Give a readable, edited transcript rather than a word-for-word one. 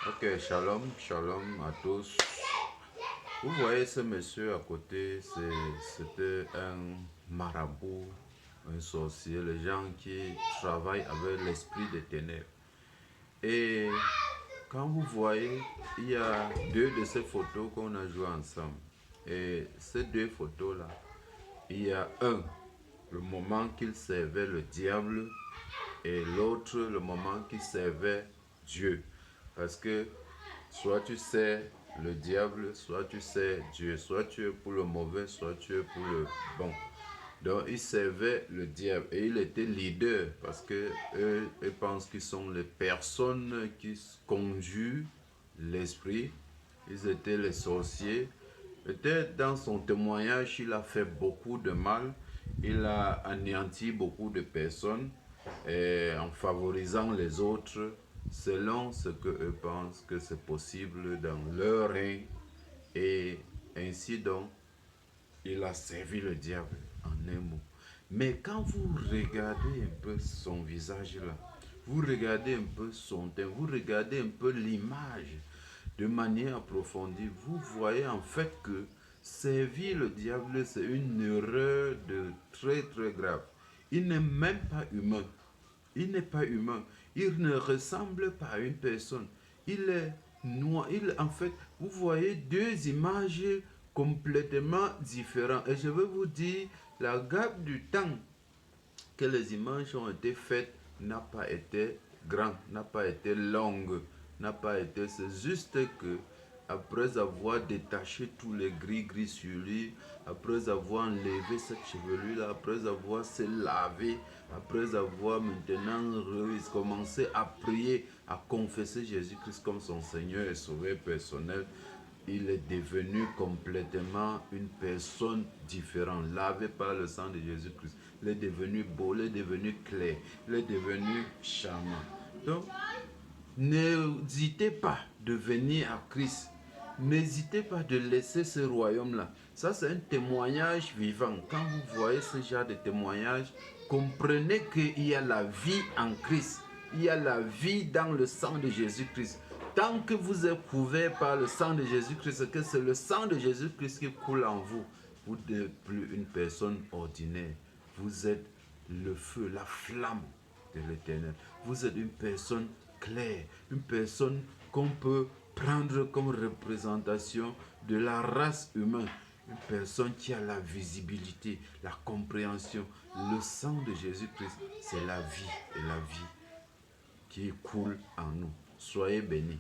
Ok, shalom, shalom à tous. Vous voyez ce monsieur à côté, c'était un marabout, un sorcier, les gens qui travaillent avec l'esprit des ténèbres. Et quand vous voyez, il y a deux de ces photos qu'on a jouées ensemble. Et ces deux photos-là, il y a le moment qu'il servait le diable, et l'autre, le moment qu'il servait Dieu. Parce que soit tu sais le diable, soit tu sais Dieu, soit tu es pour le mauvais, soit tu es pour le bon. Donc il servait le diable et il était leader parce que eux pensent qu'ils sont les personnes qui conjurent l'esprit. Ils étaient les sorciers. Peut-être dans son témoignage, il a fait beaucoup de mal. Il a anéanti beaucoup de personnes en favorisant les autres selon ce que eux pensent que c'est possible dans leur règne. Et ainsi donc, il a servi le diable en un mot. Mais quand vous regardez un peu son visage là, vous regardez un peu son teint, vous regardez un peu l'image de manière approfondie, vous voyez en fait que servir le diable, c'est une erreur de très très grave. Il n'est même pas humain. Il n'est pas humain. Il ne ressemble pas à une personne. Il est noir. En fait, vous voyez deux images complètement différentes. Et je veux vous dire, la gamme du temps que les images ont été faites n'a pas été grande, n'a pas été longue, n'a pas été... C'est juste que après avoir détaché tous les gris sur lui, après avoir enlevé cette chevelure, après avoir se lavé, après avoir maintenant commencé à prier, à confesser Jésus-Christ comme son Seigneur et Sauveur personnel, il est devenu complètement une personne différente, lavé par le sang de Jésus-Christ. Il est devenu beau, il est devenu clair, il est devenu charmant. Donc, n'hésitez pas de venir à Christ. N'hésitez pas de laisser ce royaume-là. Ça, c'est un témoignage vivant. Quand vous voyez ce genre de témoignage, comprenez qu'il y a la vie en Christ. Il y a la vie dans le sang de Jésus-Christ. Tant que vous êtes couvert par le sang de Jésus-Christ, que c'est le sang de Jésus-Christ qui coule en vous, vous n'êtes plus une personne ordinaire. Vous êtes le feu, la flamme de l'Éternel. Vous êtes une personne claire, une personne qu'on peut prendre comme représentation de la race humaine. Une personne qui a la visibilité, la compréhension. Le sang de Jésus-Christ, c'est la vie et la vie qui coule en nous. Soyez bénis.